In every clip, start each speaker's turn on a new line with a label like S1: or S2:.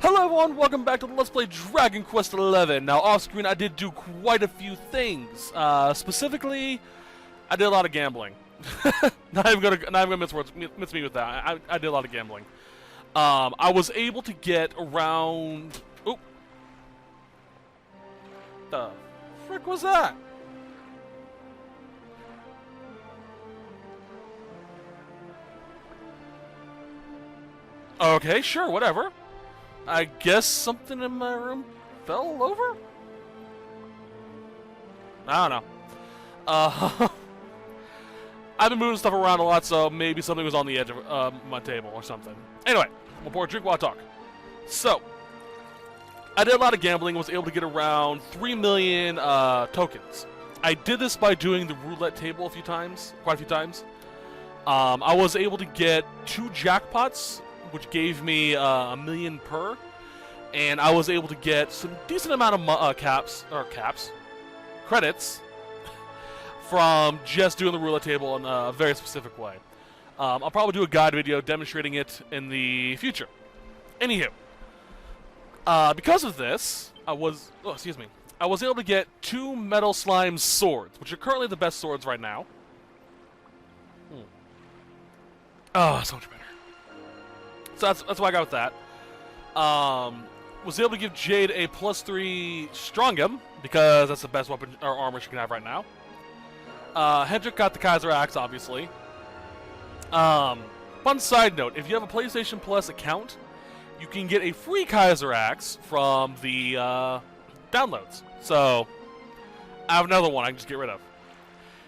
S1: Hello everyone, welcome back to the Let's Play Dragon Quest XI. Now off screen I did do quite a few things. Specifically, I did a lot of gambling. not even gonna miss me with that. I did a lot of gambling. I was able to get around... Oop. The frick was that? Okay, sure, whatever. I guess something in my room fell over? I don't know. I've been moving stuff around a lot, so maybe something was on the edge of my table or something. Anyway, we'll pour a drink while I talk. So, I did a lot of gambling and was able to get around 3 million tokens. I did this by doing the roulette table quite a few times. I was able to get 2 jackpots, which gave me a million per, and I was able to get some decent amount of credits from just doing the roulette table in a very specific way. I'll probably do a guide video demonstrating it in the future. Anywho, because of this, I was able to get 2 metal slime swords, which are currently the best swords right now. Oh, so much better. So that's what I got with that. Was able to give Jade a +3 Strongem, because that's the best weapon or armor she can have right now. Hendrik got the Kaiser Axe, obviously. Fun side note, if you have a PlayStation Plus account, you can get a free Kaiser Axe from the downloads. So, I have another one I can just get rid of.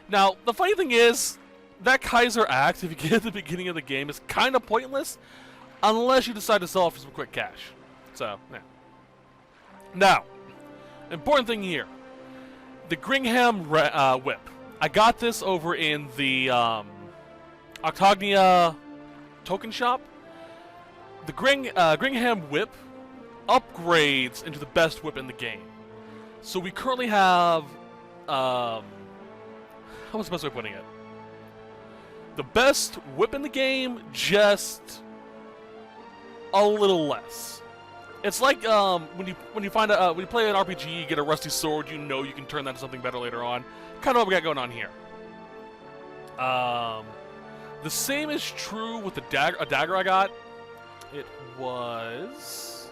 S1: Now, the funny thing is, that Kaiser Axe, if you get it at the beginning of the game, is kind of pointless, unless you decide to sell it for some quick cash. So, yeah. Now, important thing here. The Gringham whip. I got this over in the Octagnia token shop. The Gringham whip upgrades into the best whip in the game. So we currently have... what's the best way of putting it? The best whip in the game, just... a little less. It's like when you play an RPG, you get a rusty sword, you know you can turn that into something better later on. Kind of what we got going on here. The same is true with the a dagger I got. It was...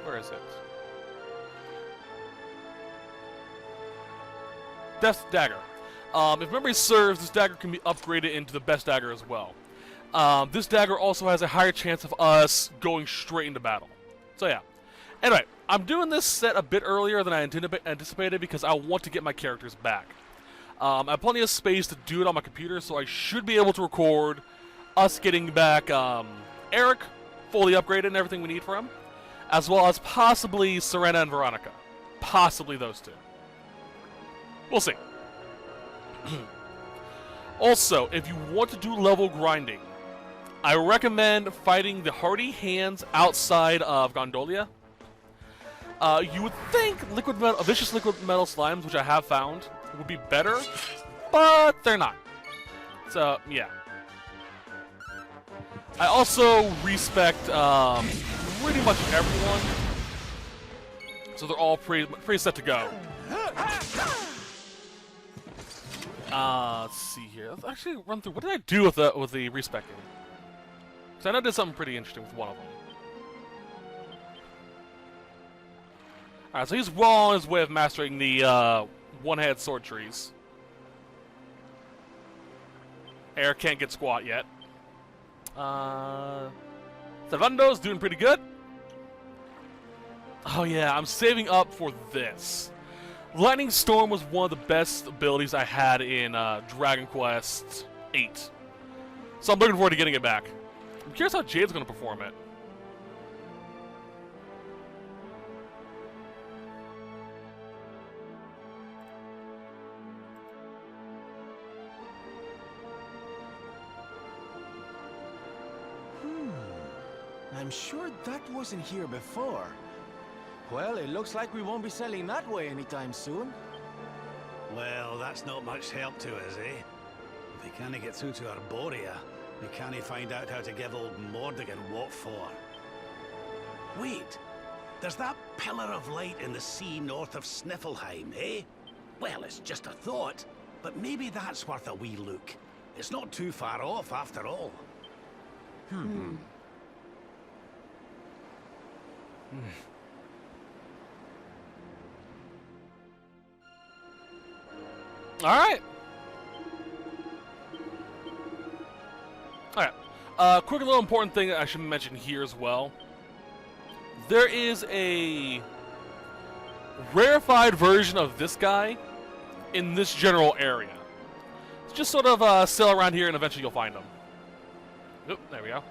S1: where is it? Death Dagger. If memory serves, this dagger can be upgraded into the best dagger as well. This dagger also has a higher chance of us going straight into battle. So yeah. Anyway, I'm doing this set a bit earlier than I anticipated because I want to get my characters back. I have plenty of space to do it on my computer, so I should be able to record us getting back Eric, fully upgraded and everything we need for him, as well as possibly Serena and Veronica. Possibly those two. We'll see. Also, if you want to do level grinding, I recommend fighting the Hardy Hands outside of Gondolia. You would think vicious liquid metal slimes, which I have found, would be better, but they're not. So, yeah. I also respect pretty much everyone, so they're all pretty set to go. Let's see here. Let's actually run through. What did I do with the respecting? So I know I did something pretty interesting with one of them. Alright, so he's well on his way of mastering the one-handed sword trees. Eric can't get squat yet. Servando's doing pretty good. Oh yeah, I'm saving up for this. Lightning Storm was one of the best abilities I had in Dragon Quest VIII. So I'm looking forward to getting it back. I'm curious how Jade's going to perform it.
S2: I'm sure that wasn't here before. Well, it looks like we won't be selling that way anytime soon.
S3: Well, that's not much help to us, eh? If we can't get through to Arborea, we can't find out how to give old Mordigan what for. Wait, there's that pillar of light in the sea north of Sniffelheim, eh? Well, it's just a thought, but maybe that's worth a wee look. It's not too far off, after all.
S1: Alright. Alright. Quick little important thing that I should mention here as well. There is a rarefied version of this guy in this general area. Just sort of sail around here and eventually you'll find him. Oop, there we go.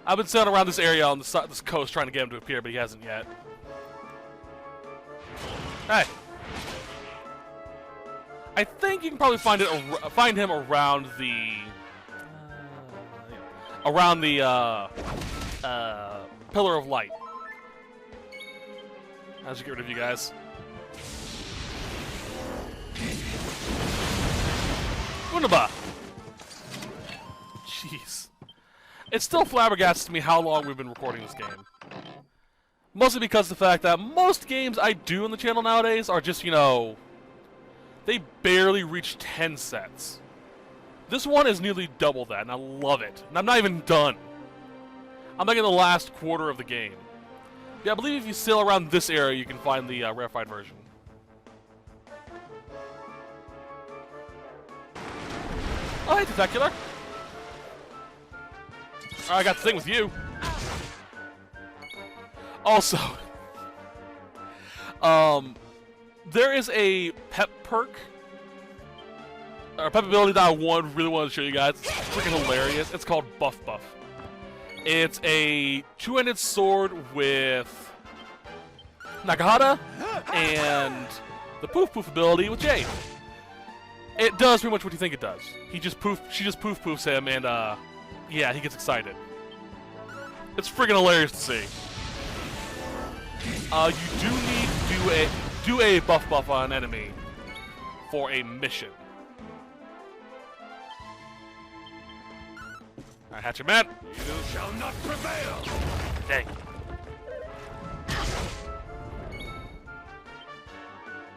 S1: I've been sailing around this area on this coast trying to get him to appear, but he hasn't yet. Hey. I think you can probably find him around the pillar of light. How'd you get rid of you guys? Unaba. Jeez. It still flabbergasts me how long we've been recording this game. Mostly because of the fact that most games I do on the channel nowadays are just, you know, they barely reach 10 sets. This one is nearly double that, and I love it. And I'm not even done. I'm like in the last quarter of the game. Yeah, I believe if you sail around this area, you can find the rarefied version. Oh, hey, Tentacular. I got the thing with you. Also, there is a pep perk, or pep ability that I really wanted to show you guys. It's freaking hilarious. It's called Buff Buff. It's a two-handed sword with Nakahata and the Poof Poof ability with Jade. It does pretty much what you think it does. She just poof poofs him, and yeah, he gets excited. It's freaking hilarious to see. You do need to do a buff buff on an enemy for a mission. Alright, Hatchet Man.
S3: You shall not prevail.
S1: Dang.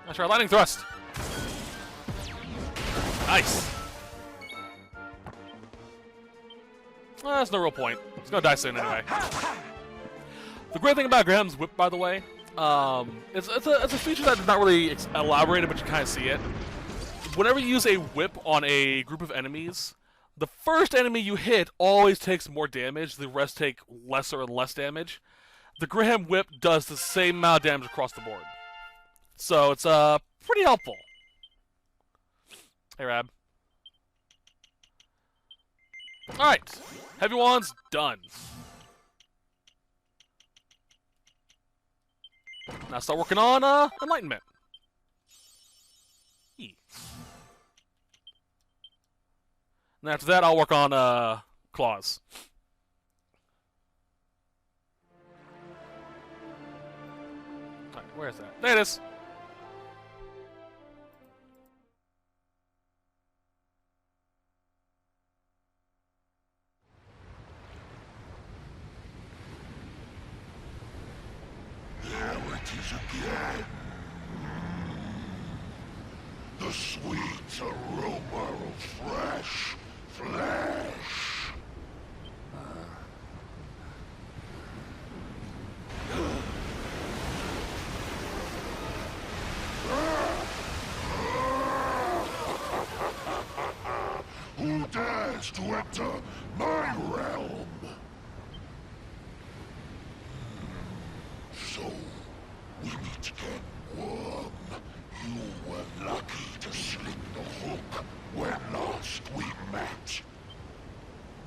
S1: Let's try lightning thrust. Nice. Well, that's no real point. It's gonna die soon anyway. The great thing about Graham's whip, by the way, it's a feature that's not really elaborated, but you kind of see it. Whenever you use a whip on a group of enemies, the first enemy you hit always takes more damage. The rest take lesser and less damage. The Graham whip does the same amount of damage across the board, so it's pretty helpful. Hey, Rab. All right, heavy wands done. Now start working on enlightenment. And after that, I'll work on claws. All right, where is that? There it is.
S4: Again. The sweet aroma of fresh flesh. Who dares to enter my realm? So we meet again, Worm. You were lucky to slip the hook when last we met.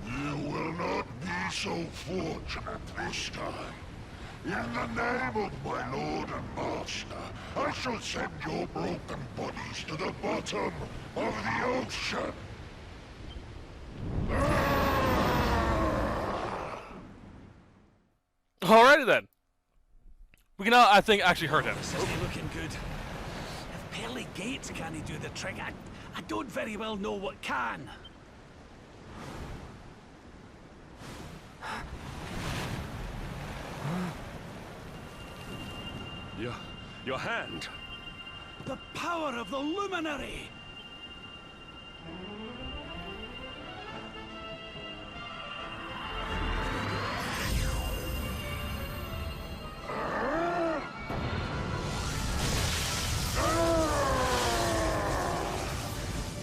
S4: You will not be so fortunate this time. In the name of my lord and master, I shall send your broken bodies to the bottom of the ocean.
S1: Alrighty then. We can, I think, actually hurt him.
S3: This isn't looking good. If pearly gates can't do the trick, I don't very well know what can. Your hand. The power of the luminary.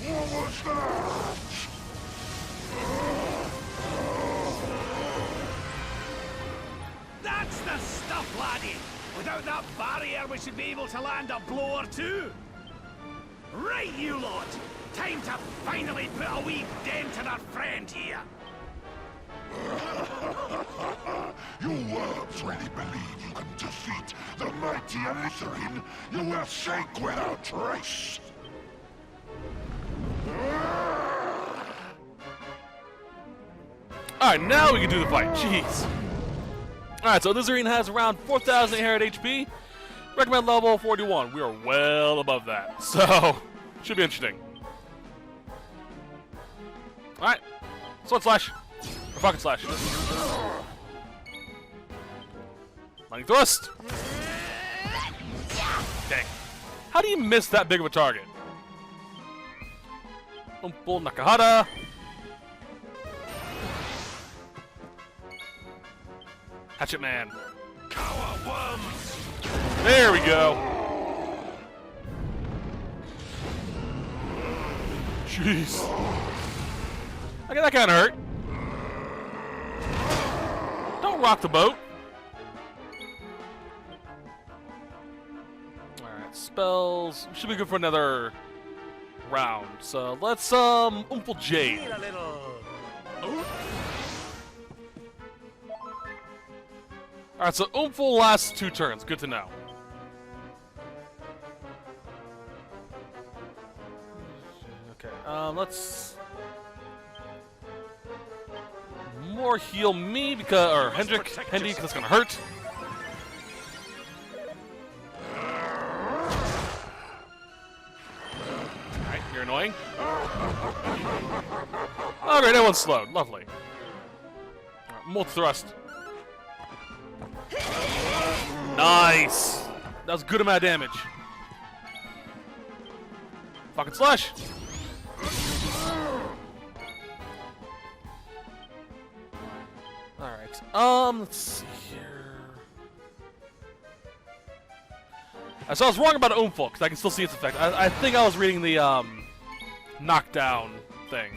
S4: What was that?
S3: That's the stuff, laddie! Without that barrier, we should be able to land a blow or two. Right, you lot! Time to finally put a wee dent in our friend here!
S4: You worms really believe you can defeat the mighty Elusive? You will sink without trace!
S1: Alright, now we can do the fight. Jeez. Alright, so this arena has around 4,800 HP. Recommend level 41. We are well above that. So, should be interesting. Alright. Sword slash. Or pocket slash. Lightning thrust. Dang. How do you miss that big of a target? Umpo Nakahara. Hatchet Man. There we go. Jeez. Okay, that kind of hurt. Don't rock the boat. Alright, spells. Should be good for another round. So let's Umple Jade. Alright, so Umful lasts 2 turns. Good to know. Okay, let's more heal me because, or Hendy, because it's gonna hurt. Alright, you're annoying. Alright, that one's slowed. Lovely. Alright, Molt Thrust. Nice! That was a good amount of damage. Pocket slash! Alright, let's see here. So I was wrong about Umful, because I can still see its effect. I think I was reading the, knockdown thing.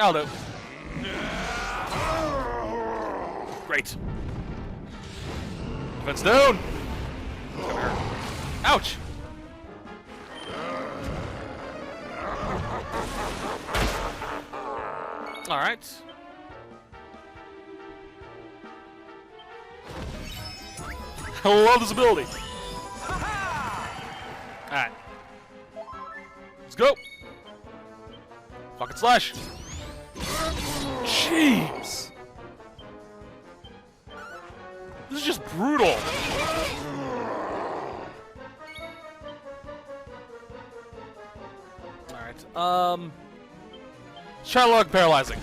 S1: I'll do. Great. Defense down. Ouch. All right. I love this ability. All right. Let's go. Pocket slash. Jeez! This is just brutal. Alright, Charlotte paralyzing.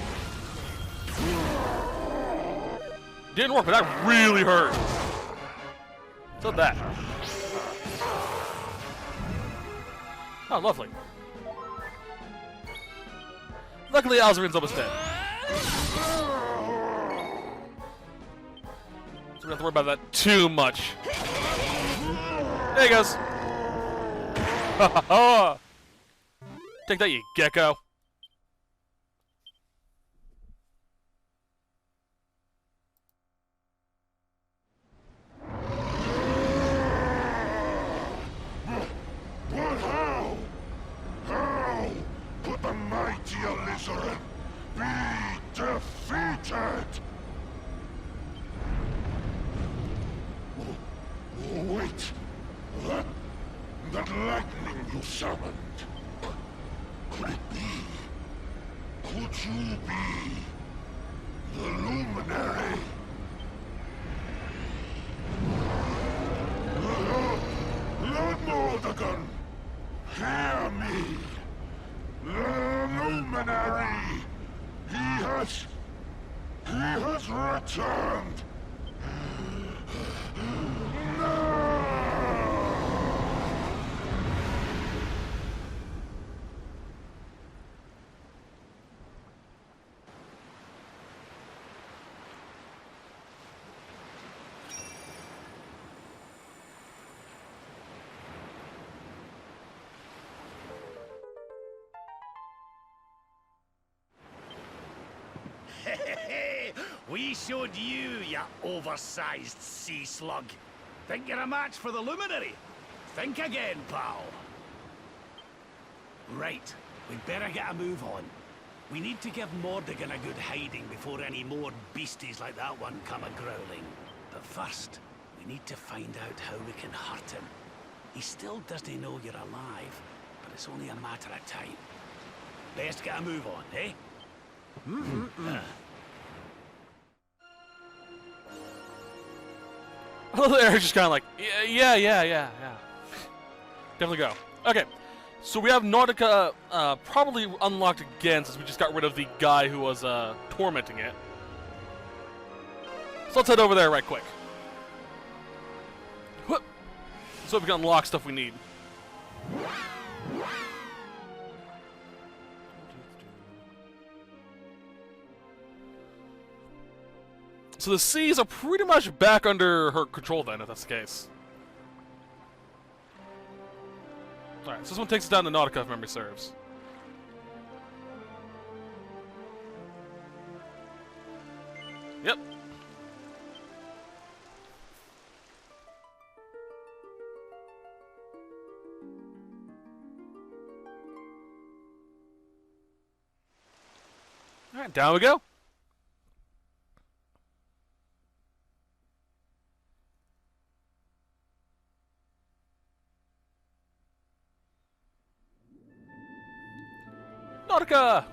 S1: Didn't work, but that really hurt. So that. Oh, lovely. Luckily, Alzarin's almost dead. So we don't have to worry about that too much. There he goes. Take that, you gecko.
S4: But how? How could the mighty Elusive be defeated? Oh, wait! That lightning you summoned. Could it be? Could you be the luminary? Lord Mordegon Hear me! The luminary! He has returned! No!
S3: We showed you, you oversized sea slug. Think you're a match for the luminary? Think again, pal. Right, we'd better get a move on. We need to give Mordigan a good hiding before any more beasties like that one come a-growling. But first, we need to find out how we can hurt him. He still doesn't know you're alive, but it's only a matter of time. Best get a move on, eh?
S1: They're just kind of like, yeah. Definitely go. Okay, so we have Nautica probably unlocked again since we just got rid of the guy who was tormenting it. So let's head over there right quick. Whoop. So we can unlock stuff we need. So the seas are pretty much back under her control then, if that's the case. Alright, so this one takes us down to Nautica, if memory serves. Yep. Alright, down we go. Nautica!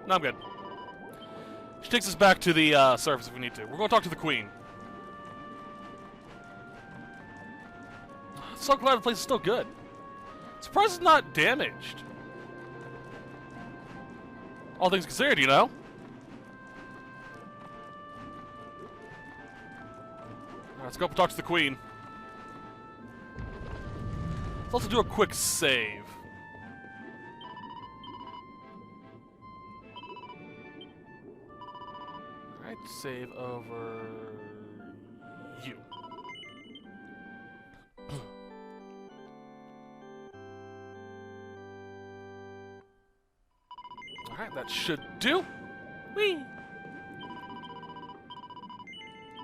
S1: No, I'm good. She takes us back to the surface if we need to. We're going to talk to the Queen. So glad the place is still good. Surprised it's not damaged. All things considered, you know? Let's go up and talk to the Queen. Let's also do a quick save. Alright, save over you. Alright, that should do. Whee!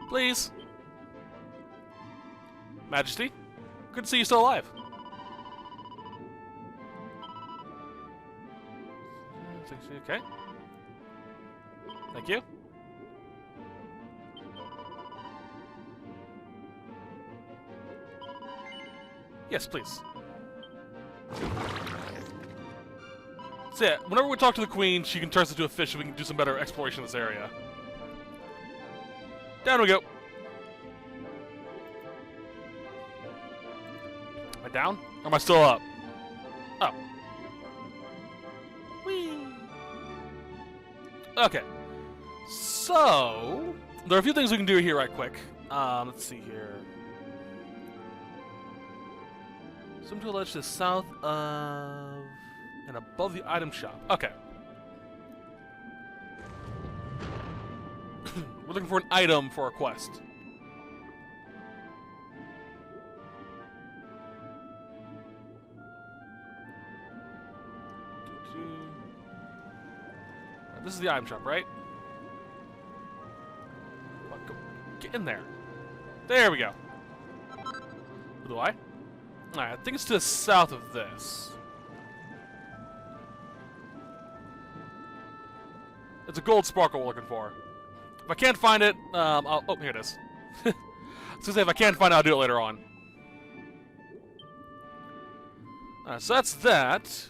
S1: Please. Majesty, good to see you still alive. Okay. Thank you. Yes, please. So yeah, whenever we talk to the Queen, she can turn us into a fish and we can do some better exploration of this area. Down we go. Am I down? Or am I still up? Oh. Whee! Okay. So, there are a few things we can do here right quick. Let's see here. Swim to a ledge to the south of... and above the item shop. Okay. We're looking for an item for our quest. This is the item shop, right? Get in there. There we go. Do I? Alright, I think it's to the south of this. It's a gold sparkle we're looking for. If I can't find it, I'll... Oh, here it is. I was gonna say, if I can't find it, I'll do it later on. Alright, so that's that.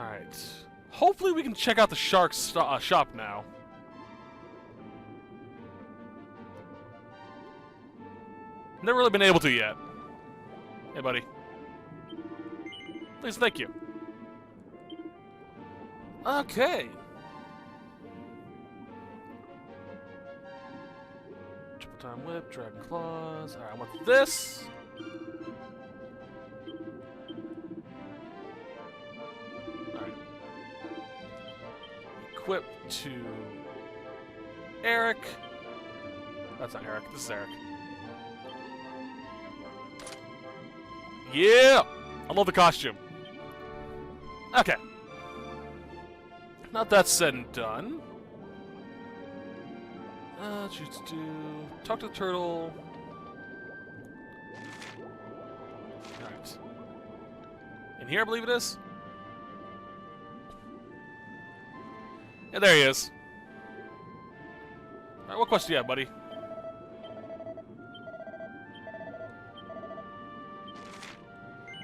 S1: Alright. Hopefully we can check out the shark's shop now. Never really been able to yet. Hey, buddy. Please, thank you. Okay. Triple time whip, dragon claws. Alright, I want this. Alright. Equip to Eric. That's not Eric, this is Eric. Yeah! I love the costume. Okay. Now that's said and done. Choose to do... Talk to the turtle. Alright. In here, I believe it is? Yeah, there he is. Alright, what quest do you have, buddy?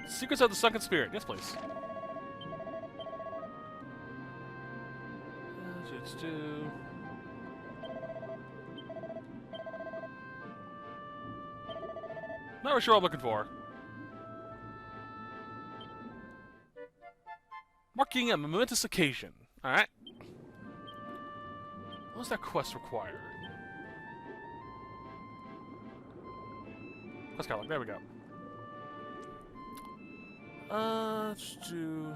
S1: Secrets of the Sunken Spirit. Yes, please. Not really sure what I'm looking for. Marking a momentous occasion. Alright. What does that quest require? Quest catalog. There we go. Let's do...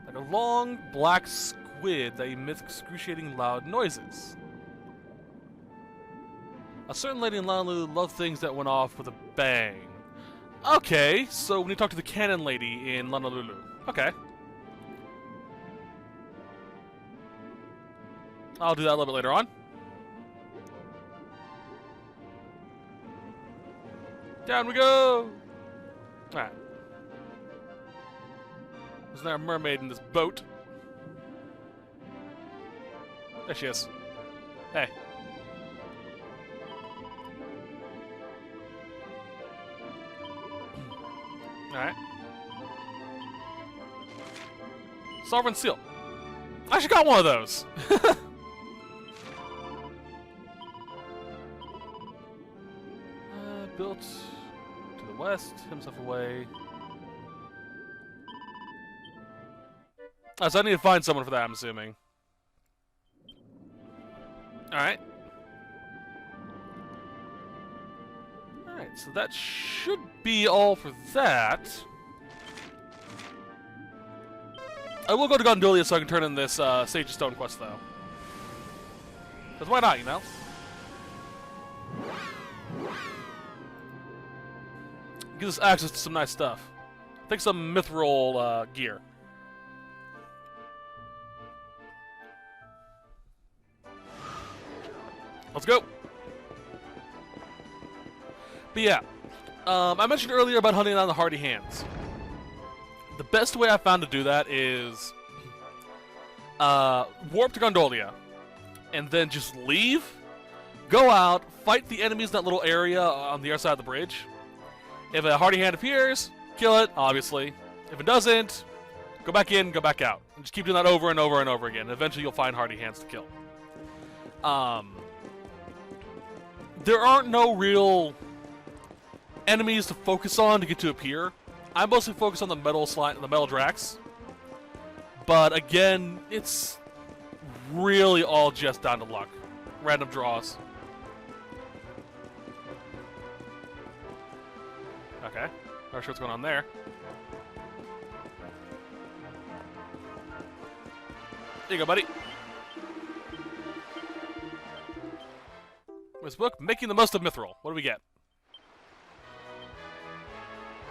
S1: Like a long, black squid that emits excruciating loud noises. A certain lady in Honolulu loved things that went off with a bang. Okay, so when you talk to the cannon lady in Honolulu. Okay. I'll do that a little bit later on. Down we go! Alright. Isn't there a mermaid in this boat? There she is. Hey. Alright. Sovereign Seal. I actually got one of those! Built to the west, himself away. So I need to find someone for that, I'm assuming. Alright. Alright, so that should be all for that. I will go to Gondolia so I can turn in this Sage of Stone quest, though. Because why not, you know? Gives us access to some nice stuff. Take some mithril gear. Let's go! But yeah, I mentioned earlier about hunting down the hardy hands. The best way I found to do that is warp to Gondolia, and then just leave, go out, fight the enemies in that little area on the other side of the bridge. If a hardy hand appears, kill it, obviously. If it doesn't, go back in, go back out. And just keep doing that over and over and over again. Eventually you'll find hardy hands to kill. There aren't no real enemies to focus on to get to appear. I mostly focus on the metal slime and the metal Drax. But again, it's really all just down to luck. Random draws. Okay. Not sure what's going on there. There you go, buddy. This book, Making the Most of Mithril. What do we get?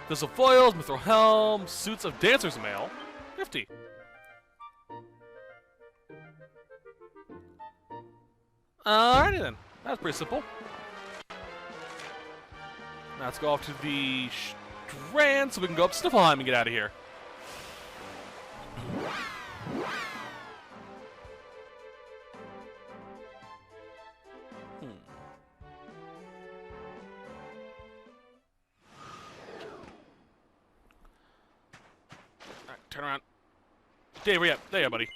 S1: Thistle foils, mithril helm, suits of dancer's mail. 50. Alrighty then. That's pretty simple. Now let's go off to the Strand so we can go up Sniffleheim and get out of here. Alright, turn around. Dave, where you at? There you are, buddy.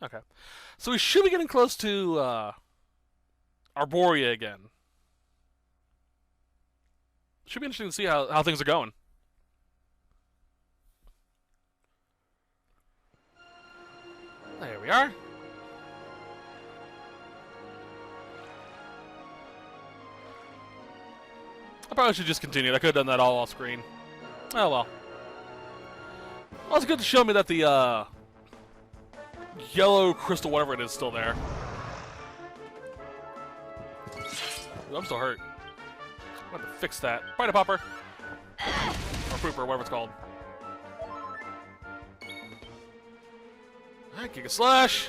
S1: Okay. So we should be getting close to Arborea again. Should be interesting to see how things are going. There we are. I probably should just continue. I could have done that all off screen. Oh well. Well, it's good to show me that the yellow crystal, whatever it is, still there. Ooh, I'm still hurt. I'm going to fix that. Fight a popper. Or pooper, whatever it's called. Alright, Giga Slash.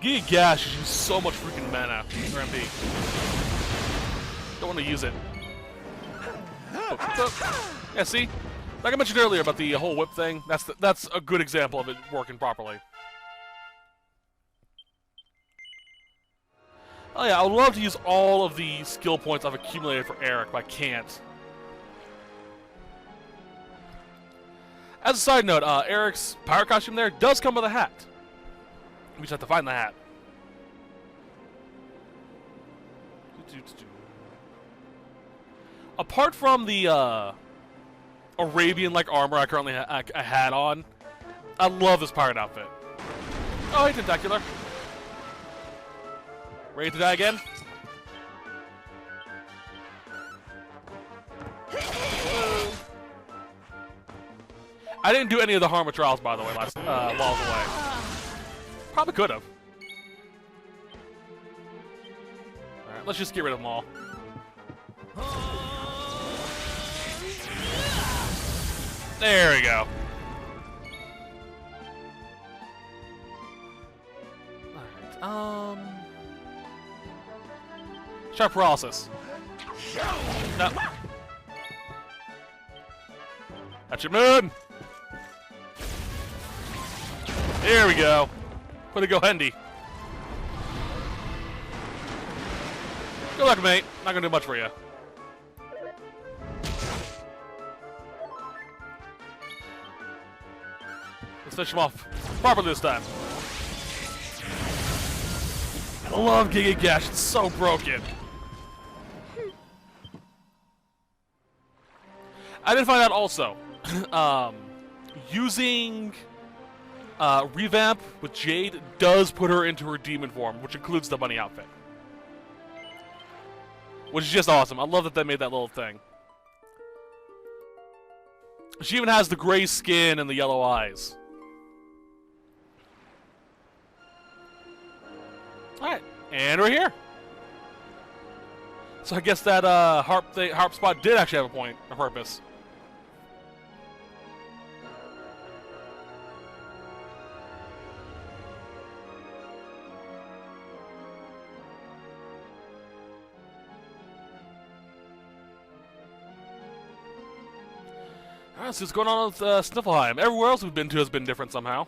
S1: Giga Gash uses so much freaking mana. Or MP. Don't want to use it. Yeah, see? Like I mentioned earlier about the whole whip thing, that's a good example of it working properly. Oh yeah, I would love to use all of the skill points I've accumulated for Eric, but I can't. As a side note, Eric's pirate costume there does come with a hat. We just have to find the hat. Apart from the Arabian-like armor I currently I had on, I love this pirate outfit. Oh, hey, Tentacular. Ready to die again? I didn't do any of the Harma trials, by the way, last while I was away. Probably could have. Alright, let's just get rid of them all. There we go. Alright, Sharp paralysis. No. That's your moon! There we go. Way to go, Hendy. Good luck, mate. Not gonna do much for you. Let's finish him off properly this time. I love Giga Gash. It's so broken. I did find out also. Using Revamp with Jade does put her into her demon form, which includes the bunny outfit. Which is just awesome. I love that they made that little thing. She even has the gray skin and the yellow eyes. Alright, and we're here. So I guess that harp spot did actually have a point, a purpose. Alright, so what's going on with Sniffleheim? Everywhere else we've been to has been different somehow.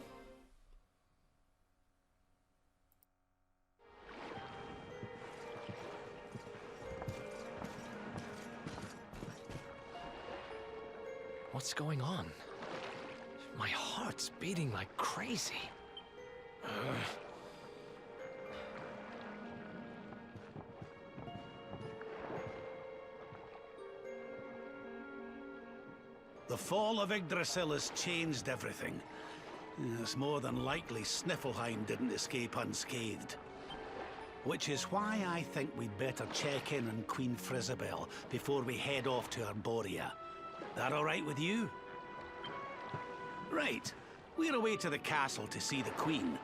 S5: What's going on? My heart's beating like crazy.
S3: The fall of Yggdrasil has changed everything. It's more than likely Sniffleheim didn't escape unscathed. Which is why I think we'd better check in on Queen Frizzabel before we head off to Arborea. That all right with you? Right. We're away to the castle to see the Queen.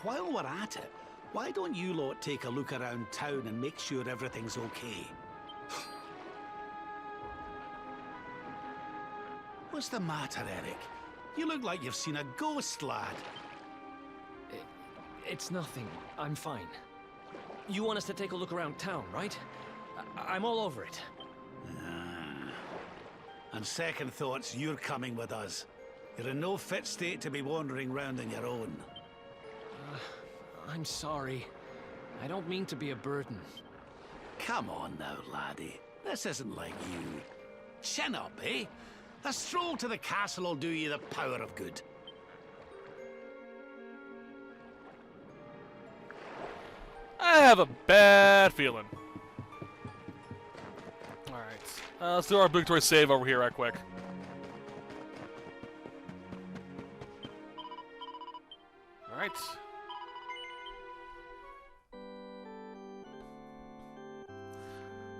S3: While we're at it, why don't you lot take a look around town and make sure everything's okay? What's the matter, Eric? You look like you've seen a ghost, lad.
S5: It's nothing. I'm fine. You want us to take a look around town, right? I'm all over it.
S3: On second thoughts, you're coming with us. You're in no fit state to be wandering round on your own.
S5: I'm sorry. I don't mean to be a burden.
S3: Come on now, laddie. This isn't like you. Chin up, eh? A stroll to the castle will do you the power of good.
S1: I have a bad feeling. Alright. Let's do our obligatory save over here right quick. Alright.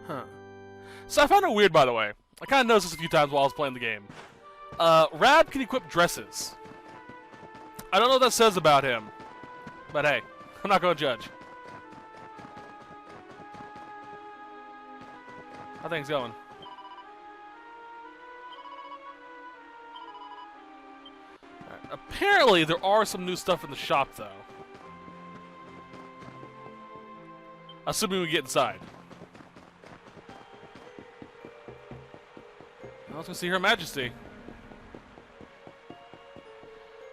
S1: Huh. So I found it weird, by the way. I kind of noticed this a few times while I was playing the game. Rab can equip dresses. I don't know what that says about him. But hey, I'm not going to judge. How things going? Right. Apparently, there are some new stuff in the shop, though. Assuming we get inside. Let's go see Her Majesty.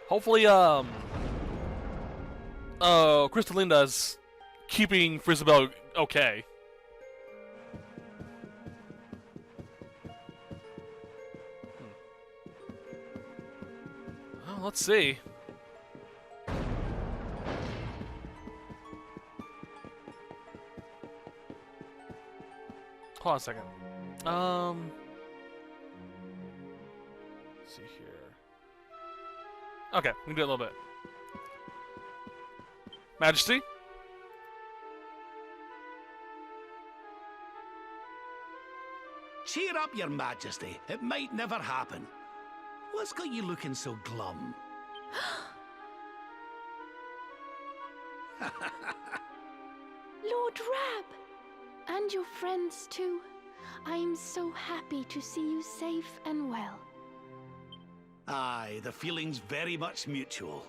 S1: Hopefully, Crystalinda's keeping Frisabelle okay. Well, let's see. Hold on a second. Let's see here. Okay, we can do it a little bit. Majesty?
S3: Cheer up, Your Majesty. It might never happen. What's got you looking so glum?
S6: Lord Rab! And your friends too. I am so happy to see you safe and well.
S3: Aye, the feeling's very much mutual.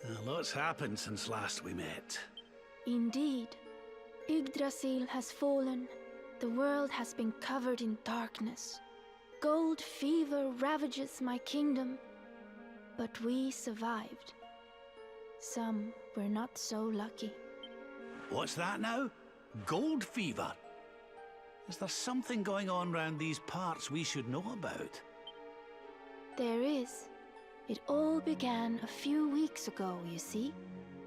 S3: A lot's happened since last we met.
S6: Indeed. Yggdrasil has fallen. The world has been covered in darkness. Gold fever ravages my kingdom. But we survived. Some were not so lucky.
S3: What's that now? Gold fever? Is there something going on round these parts we should know about?
S6: There is. It all began a few weeks ago, you see.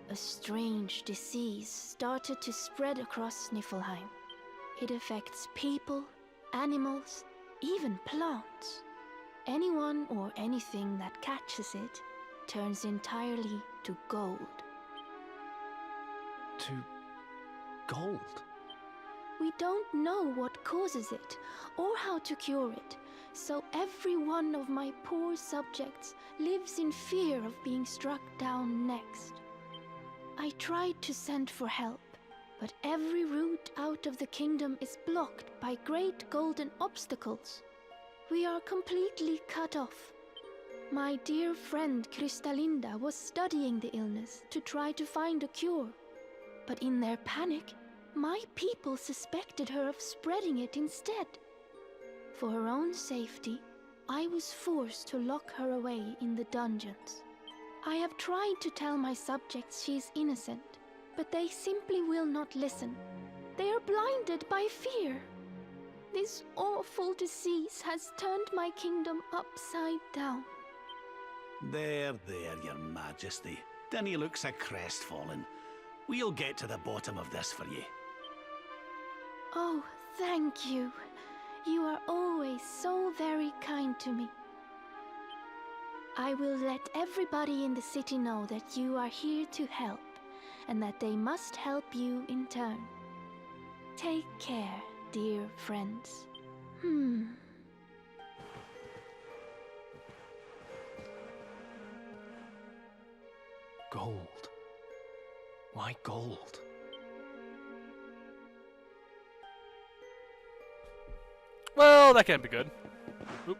S6: A strange disease started to spread across Niflheim. It affects people, animals, even plants. Anyone or anything that catches it turns entirely to gold.
S5: To gold?
S6: We don't know what causes it or how to cure it, so every one of my poor subjects lives in fear of being struck down next. I tried to send for help, but every route out of the kingdom is blocked by great golden obstacles. We are completely cut off. My dear friend Crystalinda was studying the illness to try to find a cure, but in their panic, my people suspected her of spreading it instead. For her own safety, I was forced to lock her away in the dungeons. I have tried to tell my subjects she is innocent, but they simply will not listen. They are blinded by fear. This awful disease has turned my kingdom upside down.
S3: There, Your Majesty. Dinny looks a crestfallen. We'll get to the bottom of this for you.
S6: Oh, thank you. You are always so very kind to me. I will let everybody in the city know that you are here to help, and that they must help you in turn. Take care, dear friends.
S5: Gold. Why gold?
S1: Well, that can't be good. Oop.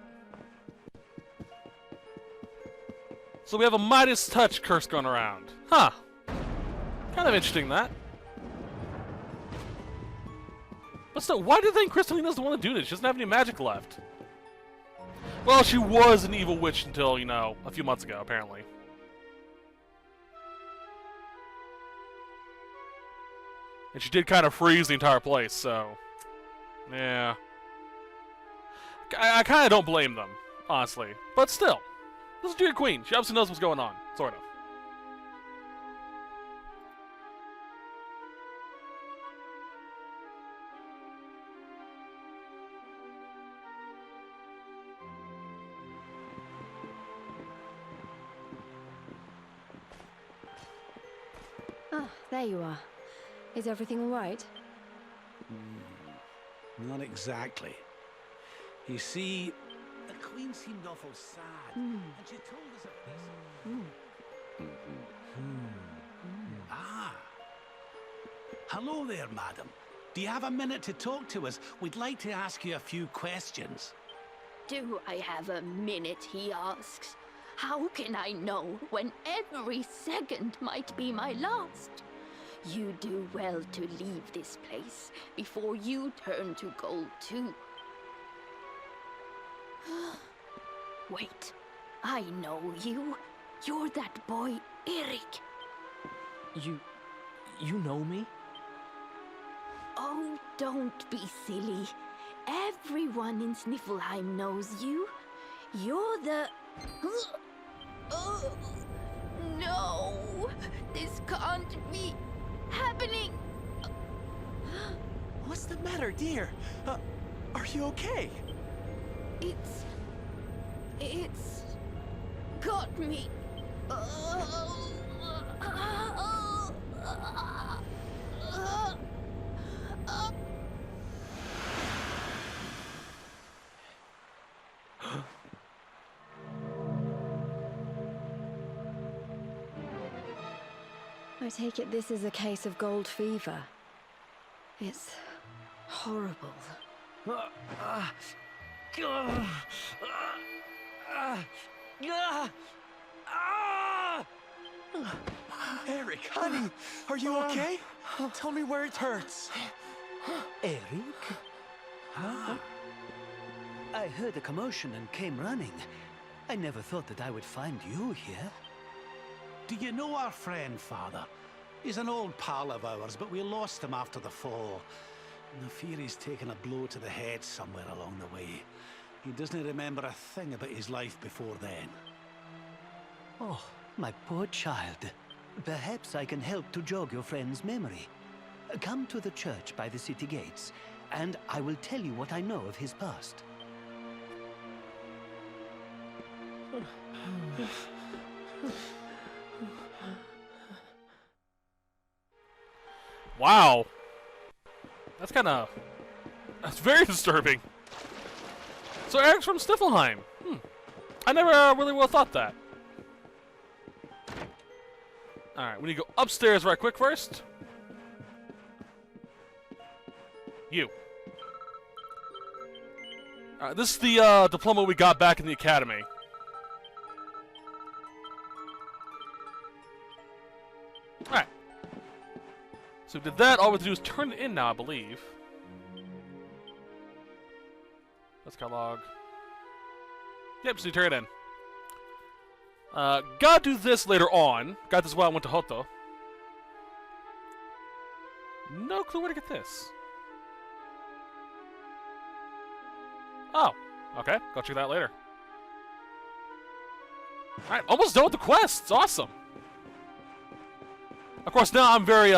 S1: So we have a Midas Touch curse going around. Huh. Kind of interesting, that. But still, why do you think Crystalina's the one to do this? She doesn't have any magic left. Well, she was an evil witch until, you know, a few months ago, apparently. And she did kind of freeze the entire place, so... Yeah. I kind of don't blame them, honestly. But still, this is Junior Queen. She obviously knows what's going on, sort of.
S7: Ah, there you are. Is everything all right?
S3: Not exactly. You see, the Queen seemed awful sad, and she told us a piece of... Ah. Hello there, madam. Do you have a minute to talk to us? We'd like to ask you a few questions.
S6: Do I have a minute, he asks. How can I know when every second might be my last? You do well to leave this place before you turn to gold too. Wait, I know you. You're that boy, Eric.
S5: You know me?
S6: Oh, don't be silly. Everyone in Sniffelheim knows you. You're the... Oh, no! This can't be happening!
S2: What's the matter, dear? Are you okay?
S6: It's got me.
S7: I take it this is a case of gold fever. It's horrible.
S2: Eric, honey, are you okay? Tell me where it hurts.
S8: Eric? Huh? I heard a commotion and came running. I never thought that I would find you here.
S3: Do you know our friend, Father? He's an old pal of ours, but we lost him after the fall. And I fear he's taken a blow to the head somewhere along the way. He doesn't remember a thing about his life before then.
S8: Oh, my poor child. Perhaps I can help to jog your friend's memory. Come to the church by the city gates, and I will tell you what I know of his past.
S1: Wow. That's very disturbing. So Eric's from Sniffelheim. I never really would have thought that. Alright, we need to go upstairs right quick first. You. Alright, this is the diploma we got back in the academy. Alright. So we did that. All we have to do is turn it in now, I believe. Let's catalog. Yep, so you turn it in. Gotta do this later on. Got this while I went to Hoto. No clue where to get this. Oh, okay. Go check that out later. Alright, almost done with the quest. It's awesome. Of course, now I'm very,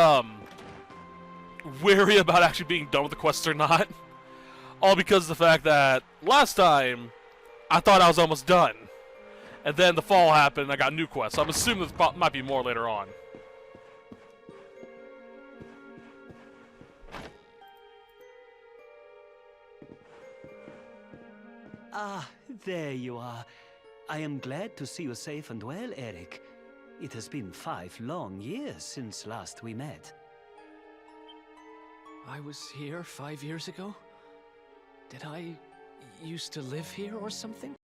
S1: wary about actually being done with the quests or not. All because of the fact that last time, I thought I was almost done. And then the fall happened and I got new quests. So I'm assuming there might be more later on.
S8: Ah, there you are. I am glad to see you safe and well, Eric. It has been 5 long years since last we met.
S5: I was here 5 years ago? Did I used to live here or something?